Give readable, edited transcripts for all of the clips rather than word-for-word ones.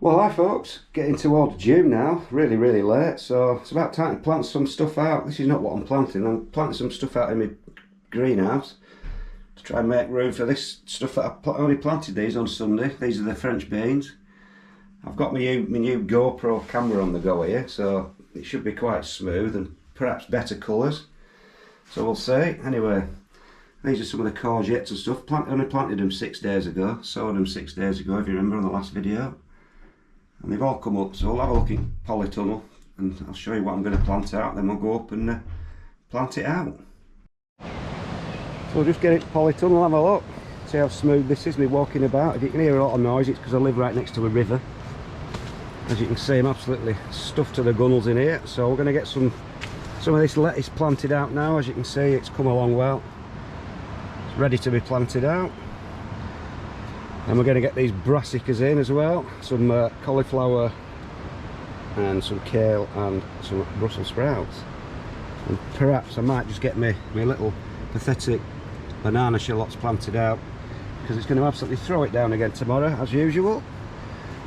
Well, hi folks, getting towards June now, really late, so it's about time to plant some stuff out. This is not what I'm planting some stuff out in my greenhouse to try and make room for this stuff that I only planted these on Sunday. These are the French beans. I've got my new GoPro camera on the go here, so it should be quite smooth and perhaps better colours, so we'll see. Anyway, these are some of the courgettes and stuff. Only planted them 6 days ago, sowed them 6 days ago if you remember on the last video. And they've all come up, so we'll have a look at polytunnel and I'll show you what I'm going to plant out, then we'll go up and plant it out. So we'll just get it polytunnel, have a look, see how smooth this is, me walking about. If you can hear a lot of noise, it's because I live right next to a river. As you can see, I'm absolutely stuffed to the gunnels in here, so we're going to get some of this lettuce planted out now. As you can see, it's come along well. It's ready to be planted out. And we're going to get these brassicas in as well, some cauliflower and some kale and some Brussels sprouts. And perhaps I might just get my little pathetic banana shallots planted out, because it's going to absolutely throw it down again tomorrow as usual.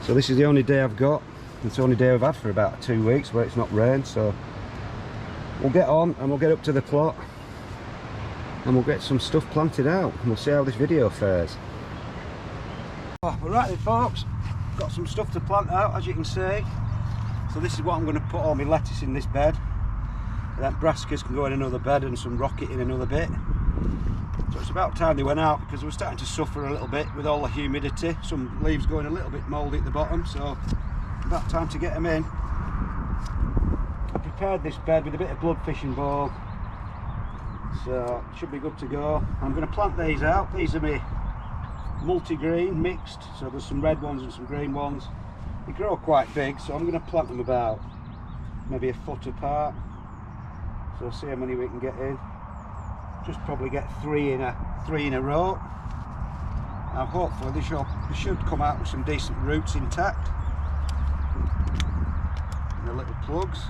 So this is the only day I've got. It's the only day I've had for about 2 weeks where it's not rained, so we'll get on and we'll get up to the plot and we'll get some stuff planted out and we'll see how this video fares. Right then folks, got some stuff to plant out, as you can see. So this is what I'm going to put all my lettuce in this bed. Then brassicas can go in another bed and some rocket in another bit. So it's about time they went out, because we're starting to suffer a little bit with all the humidity. Some leaves going a little bit mouldy at the bottom, so about time to get them in. I prepared this bed with a bit of blood fishing ball, so it should be good to go. I'm going to plant these out. These are my multi-green mixed, so there's some red ones and some green ones. They grow quite big, so I'm going to plant them about maybe a foot apart, so see how many we can get in. Just probably get three in a row. Now hopefully they should come out with some decent roots intact, and the little plugs,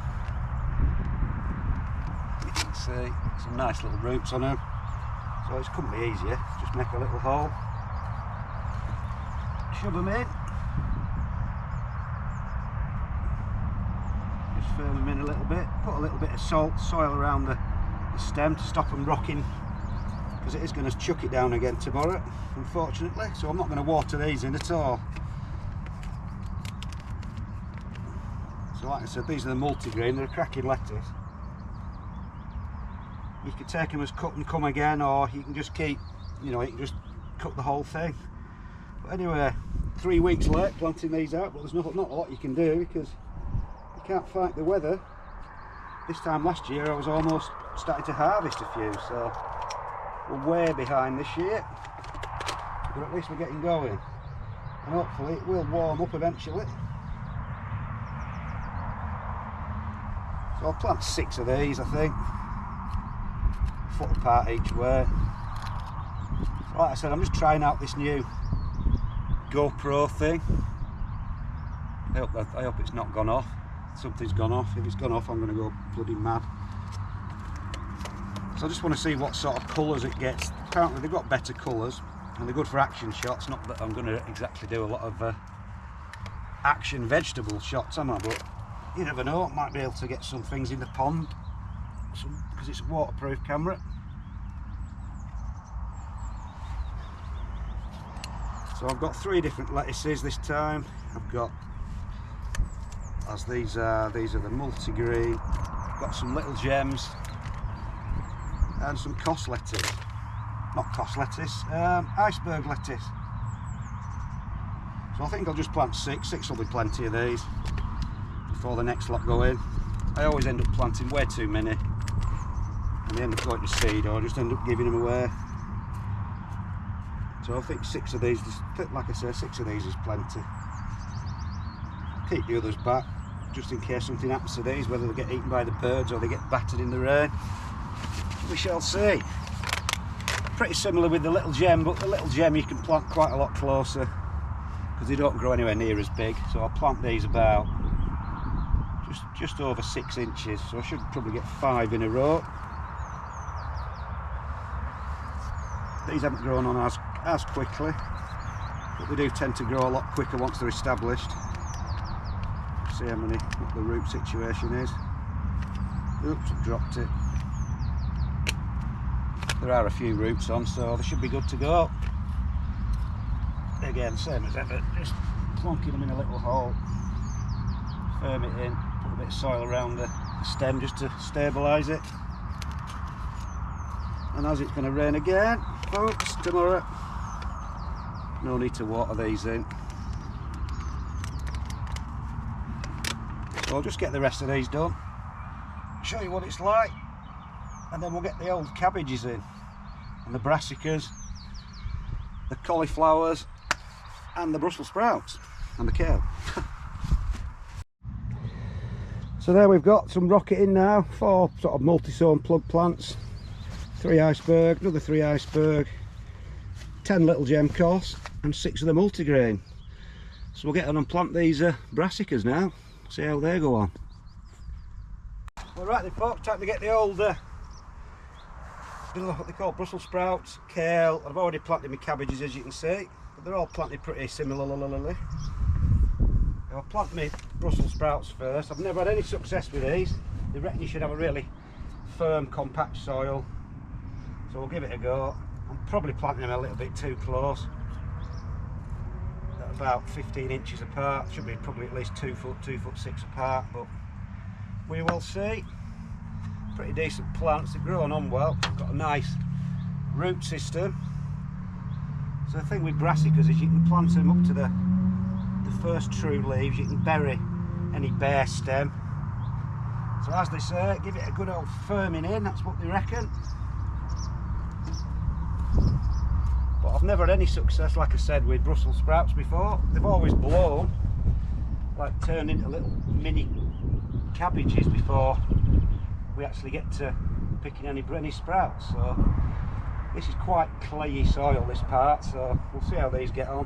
you can see some nice little roots on them, so it's couldn't be easier. Just make a little hole, shove them in, just firm them in a little bit, put a little bit of soil around the stem to stop them rocking, because it is going to chuck it down again tomorrow, unfortunately. So I'm not going to water these in at all. So like I said, these are the multi-grain, they're a cracking lettuce. You can take them as cut and come again, or you can just keep, you can just cut the whole thing. But anyway, 3 weeks late planting these out, but there's not a lot you can do, because you can't fight the weather. This time last year I was almost starting to harvest a few, so we're way behind this year, but at least we're getting going, and hopefully it will warm up eventually. So I'll plant 6 of these, I think, a foot apart each way. So like I said, I'm just trying out this new GoPro thing. I hope it's not gone off. Something's gone off. If it's gone off, I'm going to go bloody mad. So I just want to see what sort of colours it gets. Apparently they've got better colours and they're good for action shots. Not that I'm going to exactly do a lot of action vegetable shots, am I? But you never know, I might be able to get some things in the pond, because it's a waterproof camera. So I've got 3 different lettuces this time. I've got, as these are the multi-green. I've got some little gems and some cos lettuce, not cos lettuce, iceberg lettuce. So I think I'll just plant 6 will be plenty of these before the next lot go in. I always end up planting way too many and they end up going to seed, or I just end up giving them away. So I think 6 of these, like I say, 6 of these is plenty. Keep the others back, just in case something happens to these, whether they get eaten by the birds or they get battered in the rain. We shall see. Pretty similar with the little gem, but the little gem you can plant quite a lot closer, because they don't grow anywhere near as big. So I'll plant these about just over 6 inches, so I should probably get 5 in a row. These haven't grown on as quickly, but they do tend to grow a lot quicker once they're established. see how many, what the root situation is. Oops, I've dropped it. There are a few roots on, so they should be good to go. Again, same as ever, just plonking them in a little hole, firm it in, put a bit of soil around the stem just to stabilise it. And as it's going to rain again, folks, tomorrow, no need to water these in. So I'll just get the rest of these done, show you what it's like, and then we'll get the old cabbages in, and the brassicas, the cauliflowers, and the Brussels sprouts, and the kale. So there we've got some rocket in now, 4 sort of multi-sown plug plants, 3 iceberg, another 3 iceberg, 10 little Gemcos, and 6 of the multigrain. So we'll get on and plant these brassicas now, see how they go on. Well, right then folks, time to get the old what they call Brussels sprouts, kale. I've already planted my cabbages, as you can see, but they're all planted pretty similarly. I'll plant my Brussels sprouts first. I've never had any success with these. They reckon you should have a really firm, compact soil, so we'll give it a go. I'm probably planting them a little bit too close, at about 15 inches apart. Should be probably at least 2 foot, 2 foot 6 apart, but we will see. Pretty decent plants, they're growing on well, got a nice root system. So the thing with brassicas is you can plant them up to the first true leaves, you can bury any bare stem. So as they say, give it a good old firming in, that's what they reckon. But I've never had any success, like I said, with Brussels sprouts before. They've always blown, like turned into little mini cabbages before we actually get to picking any sprouts. So this is quite clayey soil, this part, so we'll see how these get on.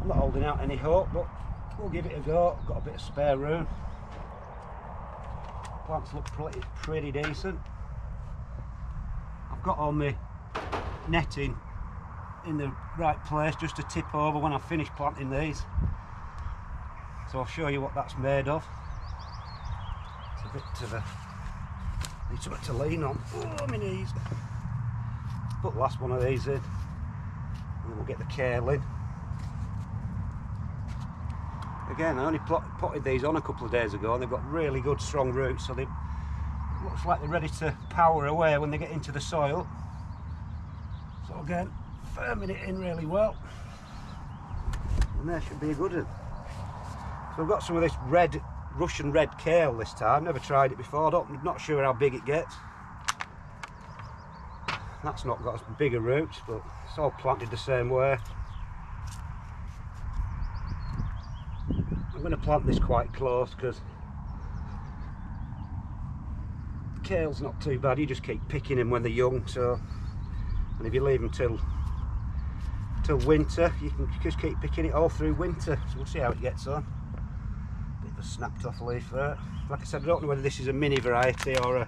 I'm not holding out any hope, but we'll give it a go. I've got a bit of spare room. Plants look pretty decent. I've got all my netting in the right place just to tip over when I finish planting these. So I'll show you what that's made of. It's a bit of a, need something to lean on. Oh, my knees. Put the last one of these in, and then we'll get the kale in. Again, I only potted these on a couple of days ago, and they've got really good strong roots, so they looks like they're ready to power away when they get into the soil. So again, firming it in really well, and there should be a good one. So I've got some of this red Russian red kale this time. Never tried it before. Not sure how big it gets. That's not got as bigger roots, but it's all planted the same way. I'm going to plant this quite close because the kale's not too bad. You just keep picking them when they're young. So, and if you leave them till winter, you can just keep picking it all through winter. So we'll see how it gets on. Bit of a snapped off leaf there. Like I said, I don't know whether this is a mini variety or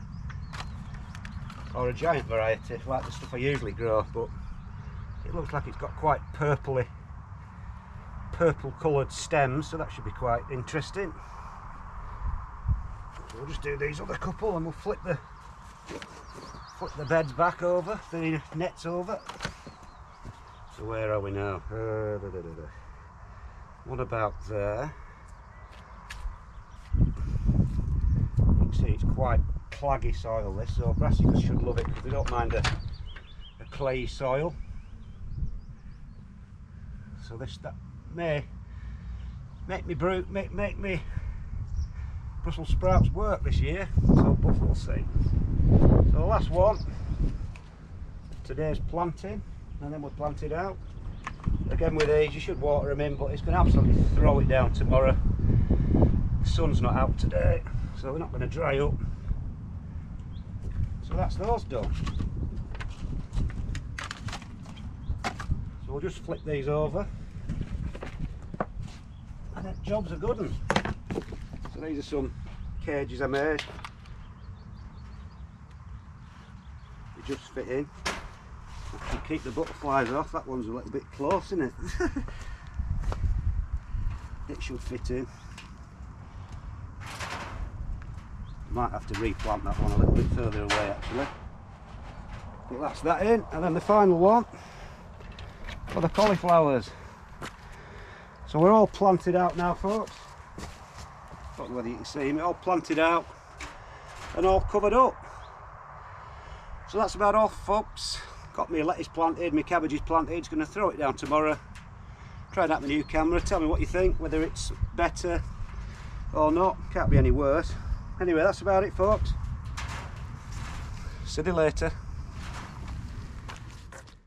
a giant variety like the stuff I usually grow, but it looks like it's got quite purple coloured stems, so that should be quite interesting. So we'll just do these other couple and we'll flip the beds back over, the nets over. So where are we now? What about there? You can see it's quite claggy soil this, so brassicas should love it because they don't mind a clayey soil. So that may make me Brussels sprouts work this year, so but we'll see. So the last one, today's planting, and then we'll plant it out. Again with these, you should water them in, but it's going to absolutely throw it down tomorrow. The sun's not out today, so they're not going to dry up. So that's those done. So we'll just flip these over, and that job's a good one. So these are some cages I made. They just fit in. I can keep the butterflies off. That one's a little bit close, isn't it? It should fit in. Might have to replant that one a little bit further away actually. But that's that in, and then the final one for the cauliflowers. So we're all planted out now, folks. Don't know whether you can see me, all planted out and all covered up. So that's about all, folks. Got my lettuce planted, my cabbages planted. Going to throw it down tomorrow. Try that with my new camera. Tell me what you think, whether it's better or not. Can't be any worse. Anyway, that's about it, folks. See you later.